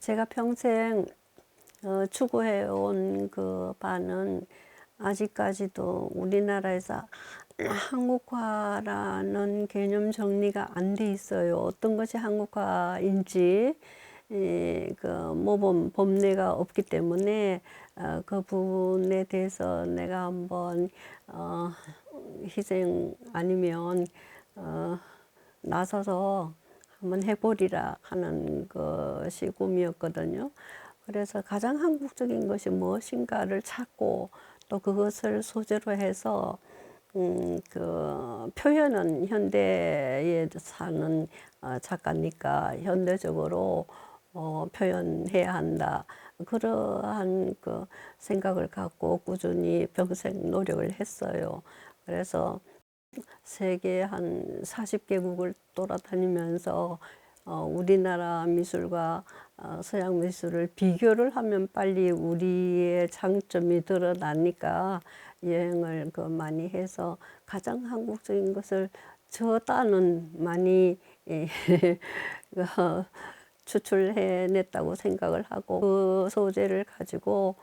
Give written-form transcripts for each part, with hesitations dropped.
제가 평생 추구해온 그 바는 아직까지도 우리나라에서 한국화라는 개념 정리가 안 돼 있어요. 어떤 것이 한국화인지 그 모범 법례가 없기 때문에 그 부분에 대해서 내가 한번 희생 아니면 나서서 한번 해보리라 하는 것이 꿈이었거든요. 그래서 가장 한국적인 것이 무엇인가를 찾고 또 그것을 소재로 해서 그 표현은 현대에 사는 작가니까 현대적으로 표현해야 한다. 그러한 그 생각을 갖고 꾸준히 평생 노력을 했어요. 그래서 세계 한 40개국을 돌아다니면서 우리나라 미술과 서양 미술을 비교를 하면 빨리 우리의 장점이 드러나니까 여행을 많이 해서 가장 한국적인 것을 저 딴은 많이 추출해냈다고 생각을 하고 그 소재를 가지고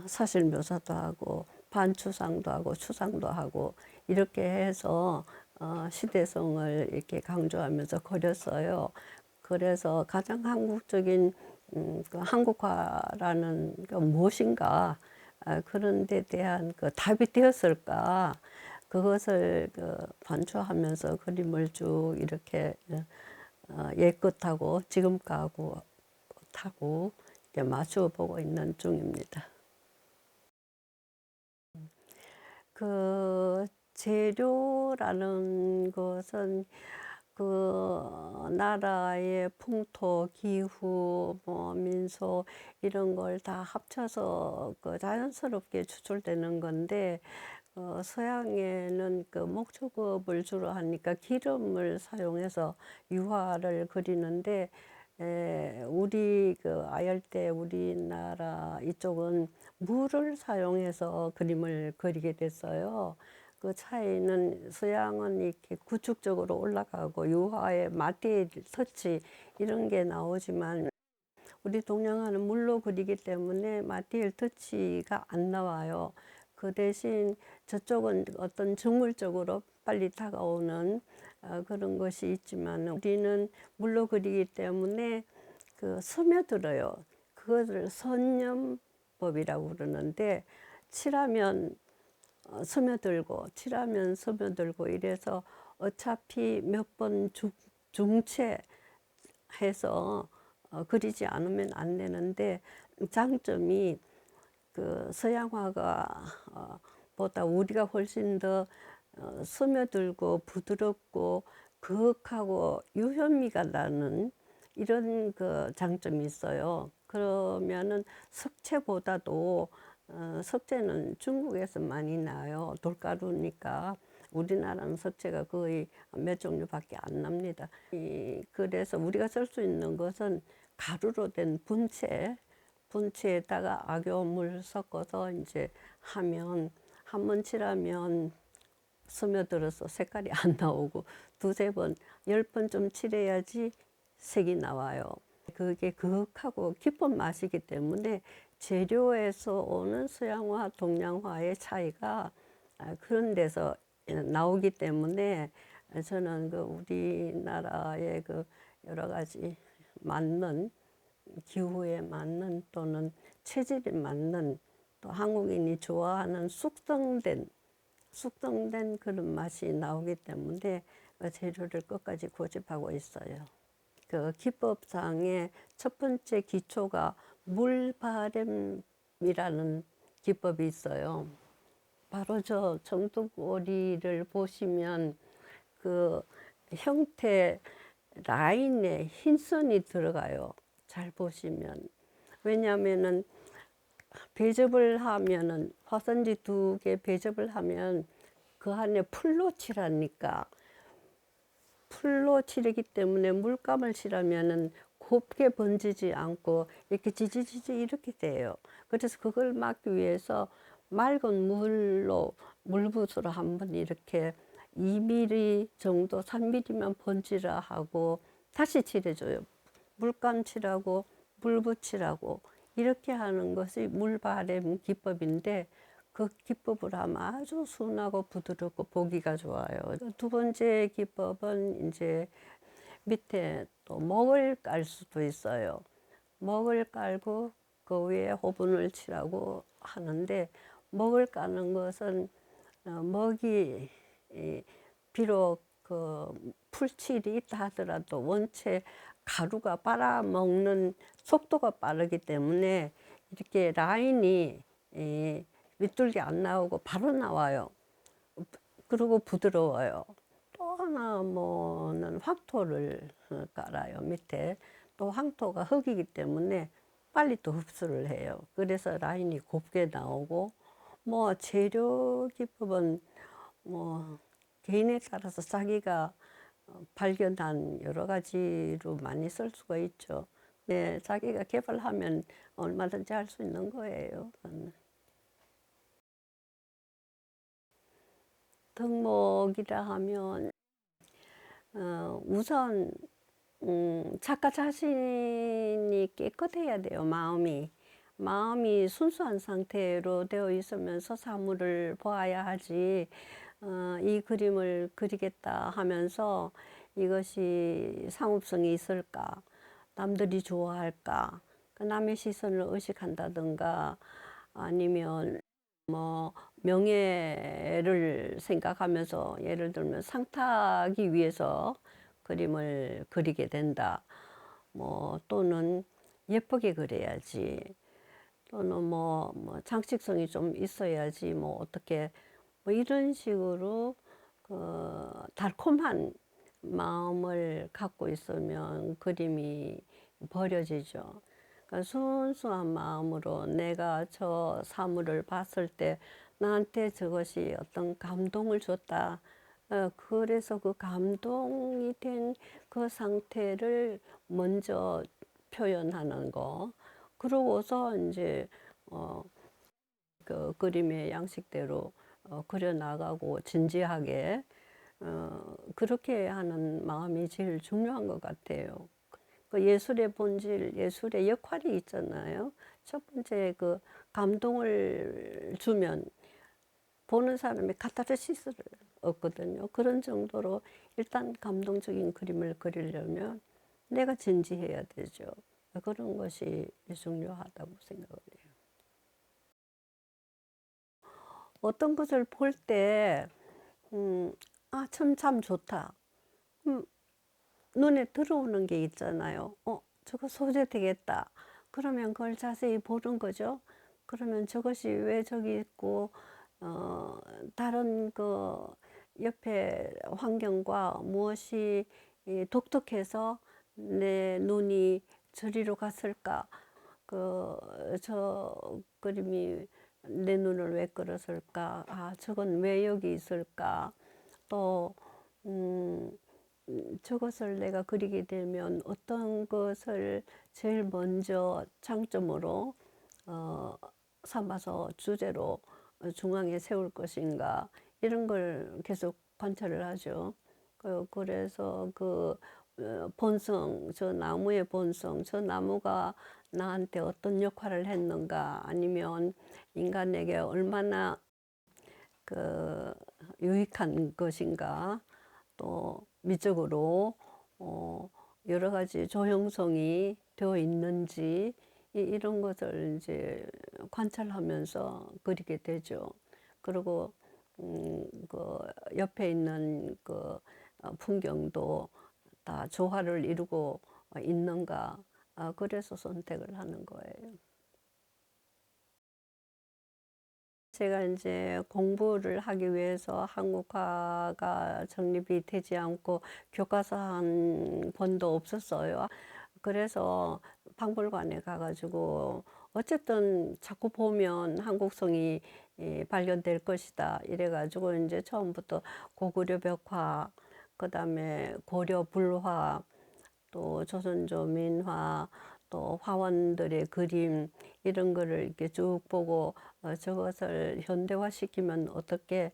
사실 묘사도 하고 반추상도 하고 추상도 하고 이렇게 해서 시대성을 이렇게 강조하면서 그렸어요. 그래서 가장 한국적인 그 한국화라는 게 무엇인가 그런 데 대한 그 답이 되었을까 그것을 반추하면서 그림을 쭉 이렇게 옛것하고 지금하고 하고 맞추어 보고 있는 중입니다. 그 재료라는 것은 그 나라의 풍토, 기후, 민속 이런 걸 다 합쳐서 자연스럽게 추출되는 건데 서양에는 그 목축업을 주로 하니까 기름을 사용해서 유화를 그리는데 우리 아열대 우리나라 이쪽은 물을 사용해서 그림을 그리게 됐어요. 그 차이는 서양은 이렇게 구축적으로 올라가고 유화에 마디에 터치 이런 게 나오지만 우리 동양화는 물로 그리기 때문에 마티엘 터치가 안 나와요. 그 대신 저쪽은 어떤 정물적으로 빨리 다가오는 그런 것이 있지만 우리는 물로 그리기 때문에 스며들어요. 그것을 선념법이라고 그러는데 칠하면 스며들고 칠하면 스며들고 이래서 어차피 몇 번 중체 해서 그리지 않으면 안 되는데 장점이 그 서양화가 보다 우리가 훨씬 더 스며들고 부드럽고 그윽하고 유현미가 나는 이런 그 장점이 있어요. 그러면은 석체보다도 석재는 중국에서 많이 나요. 돌가루니까. 우리나라는 석재가 거의 몇 종류밖에 안 납니다. 그래서 우리가 쓸 수 있는 것은 가루로 된 분체에다가 악효물 섞어서 이제 하면 한 번 칠하면 스며들어서 색깔이 안 나오고 두세 번, 10번 좀 칠해야지 색이 나와요. 그게 그윽하고 깊은 맛이기 때문에 재료에서 오는 서양화, 동양화의 차이가 그런 데서 나오기 때문에 저는 우리나라의 여러 가지 맞는 기후에 맞는 또는 체질에 맞는 또 한국인이 좋아하는 숙성된 그런 맛이 나오기 때문에 재료를 끝까지 고집하고 있어요. 그 기법상의 첫 번째 기초가 물바램이라는 기법이 있어요. 바로 저 정두고리를 보시면 그 형태 라인에 흰선이 들어가요. 잘 보시면. 왜냐하면은 배접을 하면은 화선지 2개 배접을 하면 그 안에 풀로 칠하니까 풀로 칠하기 때문에 물감을 칠하면은 곱게 번지지 않고 이렇게 지지지지 이렇게 돼요. 그래서 그걸 막기 위해서 맑은 물붓으로 한번 이렇게 2mm 정도 3mm만 번지라 하고 다시 칠해줘요. 물감칠하고 물붙이라고 이렇게 하는 것이 물바램 기법인데, 그 기법을 하면 아주 순하고 부드럽고 보기가 좋아요. 두 번째 기법은 이제 밑에 또 먹을 깔 수도 있어요. 먹을 깔고 그 위에 호분을 칠하고 하는데, 먹을 까는 것은 먹이 비록 그 풀칠이 있다 하더라도 원체 가루가 빨아먹는 속도가 빠르기 때문에 이렇게 라인이 밑둘기 안 나오고 바로 나와요. 그리고 부드러워요. 또 하나 뭐는 황토를 깔아요. 밑에 또 황토가 흙이기 때문에 빨리 또 흡수를 해요. 그래서 라인이 곱게 나오고, 뭐 재료 기법은 뭐 개인에 따라서 자기가 발견한 여러 가지로 많이 쓸 수가 있죠. 네, 자기가 개발하면 얼마든지 할 수 있는 거예요. 덕목이라 하면 우선 작가 자신이 깨끗해야 돼요. 마음이 순수한 상태로 되어 있으면서 사물을 보아야 하지, 이 그림을 그리겠다 하면서 이것이 상업성이 있을까, 남들이 좋아할까, 그 남의 시선을 의식한다든가, 아니면 뭐 명예를 생각하면서 예를 들면 상 타기 위해서 그림을 그리게 된다. 뭐 또는 예쁘게 그려야지. 또는 뭐 장식성이 좀 있어야지. 뭐 어떻게 뭐 이런 식으로 그 달콤한 마음을 갖고 있으면 그림이 버려지죠. 그러니까 순수한 마음으로 내가 저 사물을 봤을 때 나한테 저것이 어떤 감동을 줬다. 그래서 그 감동이 된 그 상태를 먼저 표현하는 거. 그러고서 이제 그 그림의 양식대로 그려 나가고 진지하게 그렇게 하는 마음이 제일 중요한 것 같아요. 그 예술의 본질, 예술의 역할이 있잖아요. 첫 번째 그 감동을 주면 보는 사람이 카타르시스를 얻거든요. 그런 정도로 일단 감동적인 그림을 그리려면 내가 진지해야 되죠. 그런 것이 중요하다고 생각을 해요. 어떤 것을 볼 때, 참 좋다. 음, 눈에 들어오는 게 있잖아요. 저거 소재 되겠다. 그러면 그걸 자세히 보는 거죠. 그러면 저것이 왜 저기 있고, 다른 그 옆에 환경과 무엇이 독특해서 내 눈이 저리로 갔을까? 저 그림이 내 눈을 왜 끌었을까? 저건 왜 여기 있을까? 또, 저것을 내가 그리게 되면 어떤 것을 제일 먼저 장점으로 삼아서 주제로 중앙에 세울 것인가, 이런 걸 계속 관찰을 하죠. 그래서 그 본성, 저 나무의 본성, 저 나무가 나한테 어떤 역할을 했는가, 아니면 인간에게 얼마나 그 유익한 것인가, 또 미적으로 여러 가지 조형성이 되어 있는지, 이런 것을 이제 관찰하면서 그리게 되죠. 그리고 그 옆에 있는 그 풍경도 다 조화를 이루고 있는가, 그래서 선택을 하는 거예요. 제가 이제 공부를 하기 위해서 한국화가 정립이 되지 않고 교과서 한 권도 없었어요. 그래서 박물관에 가가지고 어쨌든 자꾸 보면 한국성이 발견될 것이다. 이래가지고 이제 처음부터 고구려 벽화, 그다음에 고려 불화, 또 조선조 민화, 또 화원들의 그림, 이런 거를 이렇게 쭉 보고 저것을 현대화시키면 어떻게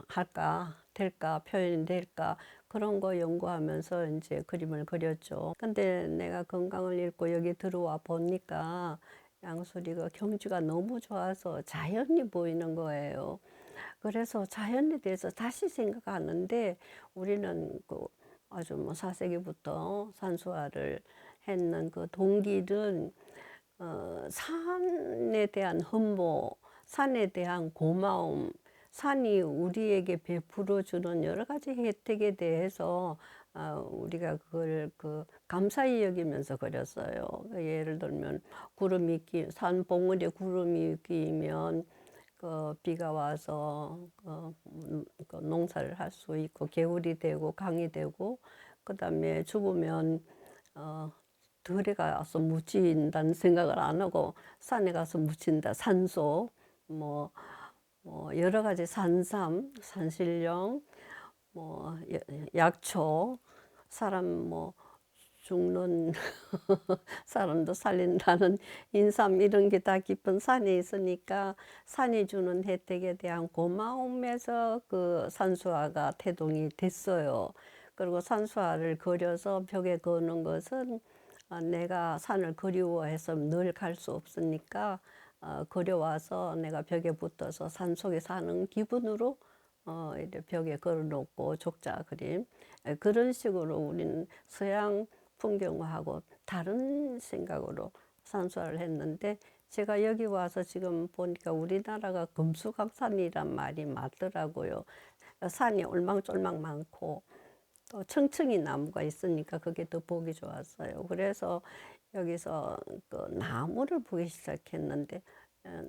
할까, 될까, 표현이 될까, 그런 거 연구하면서 이제 그림을 그렸죠. 근데 내가 건강을 잃고 여기 들어와 보니까 양수리가 경치가 너무 좋아서 자연이 보이는 거예요. 그래서 자연에 대해서 다시 생각하는데 우리는 그 아주 뭐 4세기부터 산수화를 했는 그 동기는 산에 대한 흠모, 산에 대한 고마움, 산이 우리에게 베풀어 주는 여러 가지 혜택에 대해서 우리가 그걸 감사히 여기면서 그렸어요. 예를 들면 구름이 산 봉우리에 구름이 끼면 비가 와서 농사를 할 수 있고 개울이 되고 강이 되고, 그다음에 죽으면 들에 가서 묻힌다는 생각을 안 하고 산에 가서 묻힌다. 산소, 뭐, 여러 가지 산삼, 산신령, 뭐 약초, 사람 뭐 죽는 사람도 살린다는 인삼, 이런 게 다 깊은 산에 있으니까 산이 주는 혜택에 대한 고마움에서 그 산수화가 태동이 됐어요. 그리고 산수화를 그려서 벽에 거는 것은 내가 산을 그리워해서 늘 갈 수 없으니까 그려와서 내가 벽에 붙어서 산 속에 사는 기분으로 이렇게 벽에 걸어놓고 족자 그림, 그런 식으로 우리는 서양 풍경하고 다른 생각으로 산수화를 했는데, 제가 여기 와서 지금 보니까 우리나라가 금수강산이란 말이 맞더라고요. 산이 올망졸망 많고 또 청청이 나무가 있으니까 그게 더 보기 좋았어요. 그래서 여기서 그 나무를 보기 시작했는데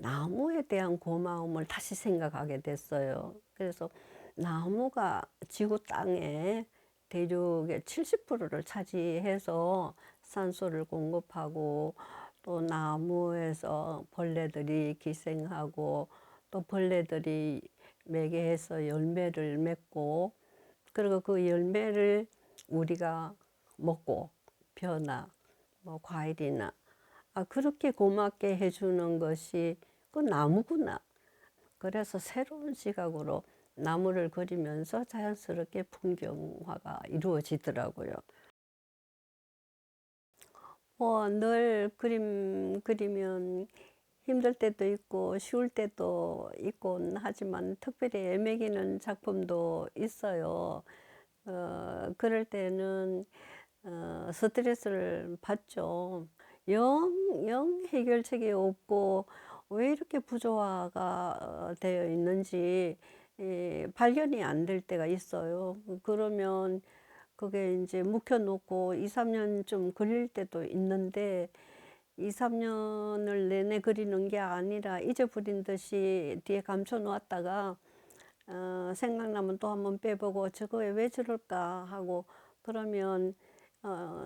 나무에 대한 고마움을 다시 생각하게 됐어요. 그래서 나무가 지구 땅에 대륙의 70%를 차지해서 산소를 공급하고, 또 나무에서 벌레들이 기생하고, 또 벌레들이 매개해서 열매를 맺고, 그리고 그 열매를 우리가 먹고 벼나 뭐 과일이나 그렇게 고맙게 해주는 것이 그 나무구나. 그래서 새로운 시각으로 나무를 그리면서 자연스럽게 풍경화가 이루어지더라고요. 늘 그림 그리면 힘들 때도 있고 쉬울 때도 있곤 하지만 특별히 애매기는 작품도 있어요. 그럴 때는 스트레스를 받죠. 영 해결책이 없고 왜 이렇게 부조화가 되어 있는지 발견이 안 될 때가 있어요. 그러면 그게 이제 묵혀놓고 2, 3년 좀 걸릴 때도 있는데, 2, 3년을 내내 그리는 게 아니라 잊어버린 듯이 뒤에 감춰 놓았다가 생각나면 또 한번 빼보고 저거에 왜 저럴까 하고, 그러면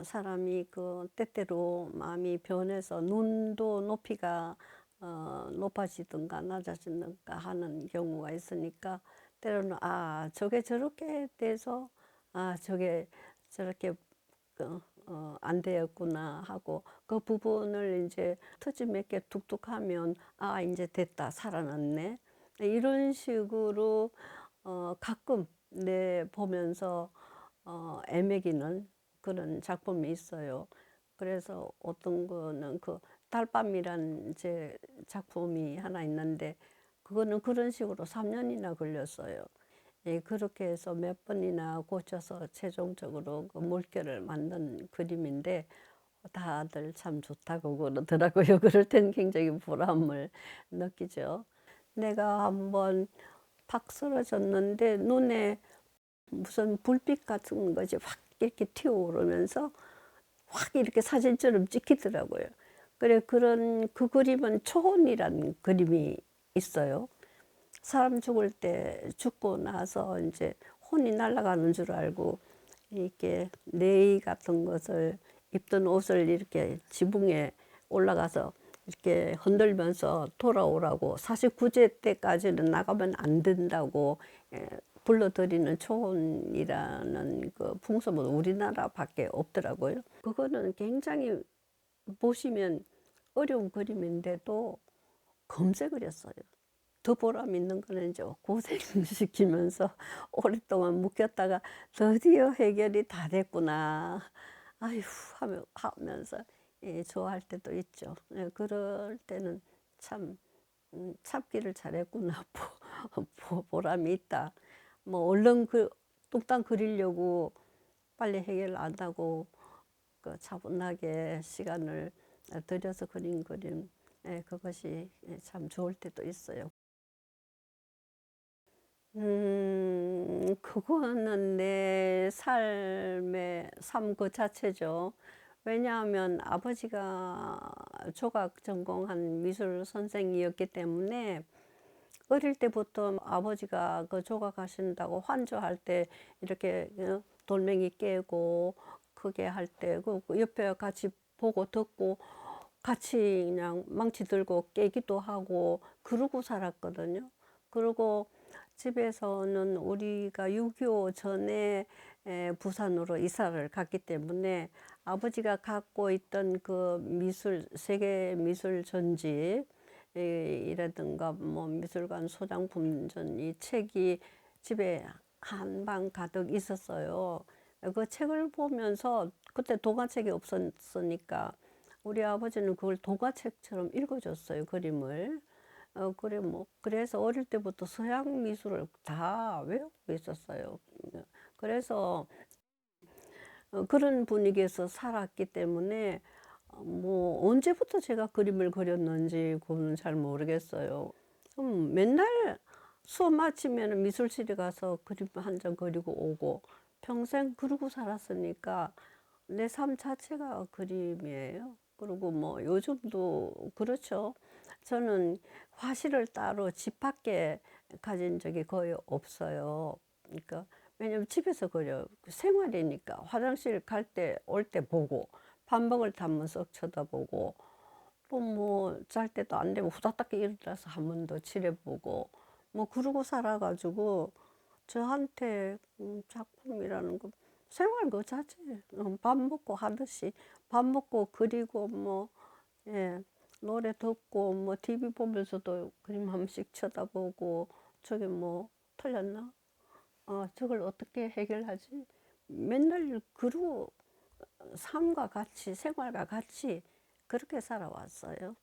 사람이 그 때때로 마음이 변해서 눈도 높이가 높아지든가 낮아지든가 하는 경우가 있으니까, 때로는 저게 저렇게 돼서 저게 저렇게 안 되었구나 하고, 그 부분을 이제 터치 몇 개 툭툭 하면 이제 됐다, 살아났네, 이런 식으로 가끔 내 보면서 애매기는 그런 작품이 있어요. 그래서 어떤 거는 그 달밤이란 제 작품이 하나 있는데, 그거는 그런 식으로 3년이나 걸렸어요. 그렇게 해서 몇 번이나 고쳐서 최종적으로 그 물결을 만든 그림인데, 다들 참 좋다고 그러더라고요. 그럴 땐 굉장히 보람을 느끼죠. 내가 한번 팍 쓰러졌는데 눈에 무슨 불빛 같은 것이 확 이렇게 튀어오르면서 확 이렇게 사진처럼 찍히더라고요. 그래, 그 그림은 초혼이라는 그림이 있어요. 사람 죽을 때 죽고 나서 이제 혼이 날아가는 줄 알고 이렇게 네이 같은 것을 입던 옷을 이렇게 지붕에 올라가서 이렇게 흔들면서 돌아오라고, 49제 때까지는 나가면 안 된다고 불러들이는 초혼이라는 그 풍습은 우리나라밖에 없더라고요. 그거는 굉장히 보시면 어려운 그림인데도 검색을 했어요. 더 보람 있는 거는 이제 고생시키면서 오랫동안 묵혔다가 드디어 해결이 다 됐구나. 아휴 하면서 예 좋아할 때도 있죠. 예 그럴 때는 참 '참기를 잘했구나. 보람이 있다.' 뭐 얼른 뚝딱 그리려고 빨리 해결 안 하고 차분하게 시간을 들여서 그린 그림, 예 그것이 예 참 좋을 때도 있어요. 그거는 내 삶의 삶 그 자체죠. 왜냐하면 아버지가 조각 전공한 미술 선생이었기 때문에 어릴 때부터 아버지가 그 조각하신다고 환주할 때 이렇게 돌멩이 깨고 크게 할 때 그 옆에 같이 보고 듣고 같이 그냥 망치 들고 깨기도 하고 그러고 살았거든요. 그리고 집에서는 우리가 6.25 전에 부산으로 이사를 갔기 때문에 아버지가 갖고 있던 그 미술 세계 미술 전집 이라든가 뭐 미술관 소장품전 이 책이 집에 한방 가득 있었어요. 그 책을 보면서 그때 도가책이 없었으니까 우리 아버지는 그걸 도가책처럼 읽어줬어요, 그림을. 그래 뭐 그래서 어릴 때부터 서양 미술을 다 외우고 있었어요. 그래서 그런 분위기에서 살았기 때문에 뭐 언제부터 제가 그림을 그렸는지 그거는 잘 모르겠어요. 맨날 수업 마치면은 미술실에 가서 그림 한 장 그리고 오고 평생 그러고 살았으니까 내 삶 자체가 그림이에요. 그리고 뭐 요즘도 그렇죠. 저는 화실을 따로 집 밖에 가진 적이 거의 없어요. 그러니까 왜냐면 집에서 그려요. 생활이니까 화장실 갈 때 올 때 보고 밥 먹을 때 한번 쓱 쳐다보고 또 뭐 잘 때도 안 되면 후다닥 일어나서 한 번 더 칠해보고 뭐 그러고 살아가지고 저한테 작품이라는 거 생활 그 자체예요. 밥 먹고 하듯이 밥 먹고 그리고 뭐 예 노래 듣고 뭐 TV 보면서도 그림 한 번씩 쳐다보고 저게 뭐 틀렸나? 저걸 어떻게 해결하지? 맨날 그러고 삶과 같이 생활과 같이 그렇게 살아왔어요.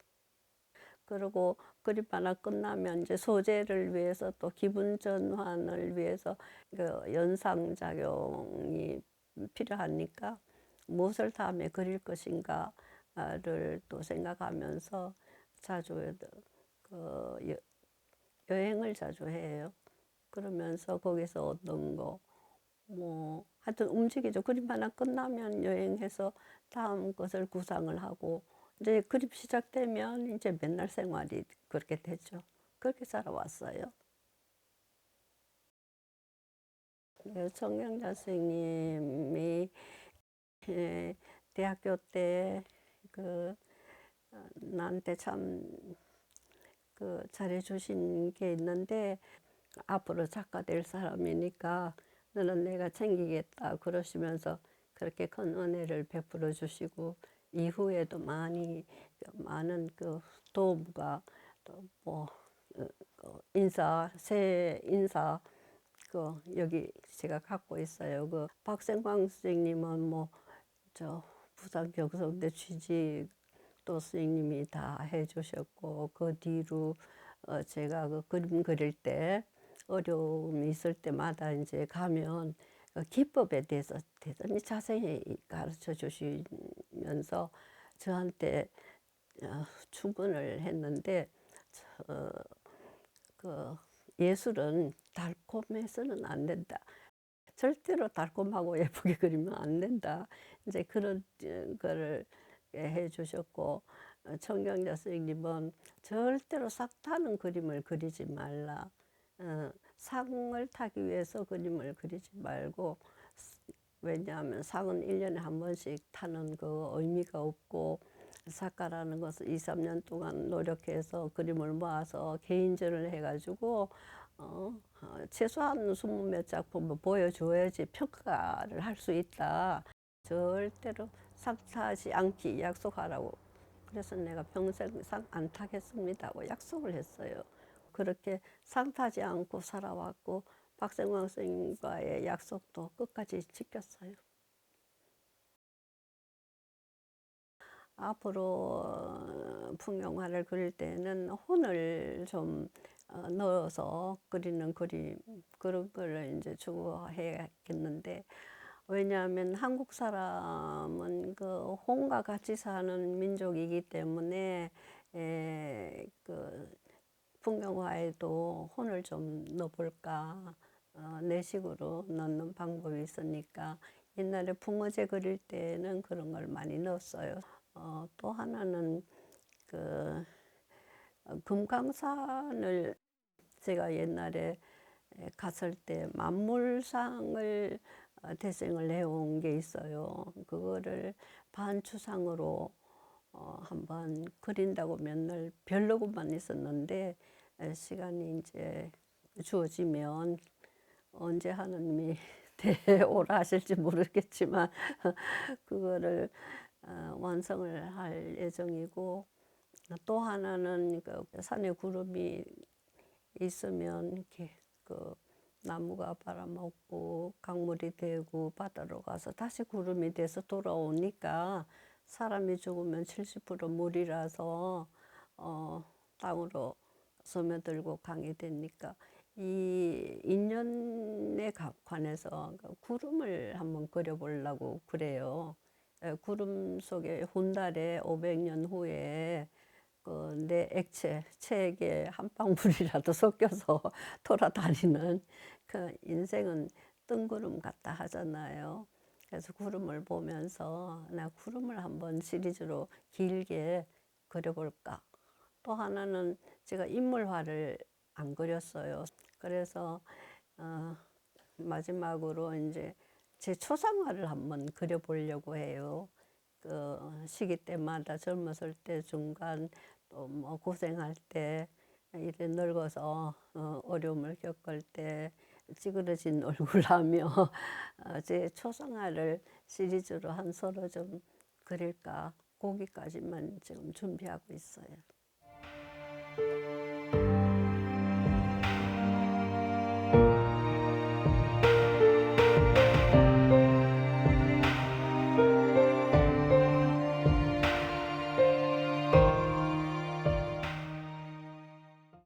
그리고 그림 하나 끝나면 이제 소재를 위해서 또 기분 전환을 위해서 그 연상작용이 필요하니까 무엇을 다음에 그릴 것인가를 또 생각하면서 자주 여행을 자주 해요. 그러면서 거기서 얻은 거 뭐 하여튼 움직이죠. 그림 하나 끝나면 여행해서 다음 것을 구상을 하고 이제 그림 시작되면 이제 맨날 생활이 그렇게 되죠. 그렇게 살아왔어요. 네, 청경자 선생님이 예, 대학교 때 그 나한테 참 잘해 주신 게 있는데 앞으로 작가 될 사람이니까 너는 내가 챙기겠다 그러시면서 그렇게 큰 은혜를 베풀어 주시고 이후에도 많은 그 도움과 또뭐 인사 새 인사 여기 제가 갖고 있어요. 그 박생광 선생님은 뭐 저 부산 경성대 취직 또 선생님이 다 해주셨고 그 뒤로 제가 그 그림 그릴 때 어려움이 있을 때마다 이제 가면 기법에 대해서 대단히 자세히 가르쳐 주시면서 저한테 충고를 했는데 그 예술은 달콤해서는 안 된다. 절대로 달콤하고 예쁘게 그리면 안 된다. 이제 그런 거를 해 주셨고 청경자 선생님은 절대로 싹 타는 그림을 그리지 말라. 상을 타기 위해서 그림을 그리지 말고 왜냐하면 상은 1년에 한 번씩 타는 그 의미가 없고 작가라는 것은 2~3년 동안 노력해서 그림을 모아서 개인전을 해 가지고 최소한 20몇 작품은 보여줘야지 평가를 할 수 있다. 절대로 상 타지 않기 약속하라고. 그래서 내가 평생 상 안 타겠습니다 하고 약속을 했어요. 그렇게 상 타지 않고 살아왔고 박생광 선생님과의 약속도 끝까지 지켰어요. 앞으로 풍경화를 그릴 때는 혼을 좀 넣어서 그리는 그림, 그런 거를 이제 추구해야겠는데, 왜냐하면 한국 사람은 그 혼과 같이 사는 민족이기 때문에 그 풍경화에도 혼을 좀 넣어볼까, 내 식으로 넣는 방법이 있으니까 옛날에 붕어제 그릴 때는 그런 걸 많이 넣었어요. 또 하나는 그 금강산을 제가 옛날에 갔을 때 만물상을 대생을 해온 게 있어요. 그거를 반추상으로 한번 그린다고 맨날 벼르고만 있었는데, 시간이 이제 주어지면 언제 하느님이 되오라 하실지 모르겠지만 그거를 완성을 할 예정이고, 또 하나는 그 산에 구름이 있으면 이렇게 그 나무가 빨아먹고 강물이 되고 바다로 가서 다시 구름이 돼서 돌아오니까, 사람이 죽으면 70% 물이라서 땅으로 스며들고 강이 되니까 이 인연에 관해서 구름을 한번 그려보려고 그래요. 구름 속에 훗날에 500년 후에 그 내 액체, 체액에 한 방울이라도 섞여서 돌아다니는, 그 인생은 뜬구름 같다 하잖아요. 그래서 구름을 보면서 나 구름을 한번 시리즈로 길게 그려볼까. 또 하나는 제가 인물화를 안 그렸어요. 그래서 마지막으로 이제 제 초상화를 한번 그려보려고 해요. 그 시기 때마다 젊었을 때, 중간, 또 뭐 고생할 때, 이래 늙어서 어려움을 겪을 때 찌그러진 얼굴하며 제 초상화를 시리즈로 한 서로 좀 그릴까, 거기까지만 지금 준비하고 있어요.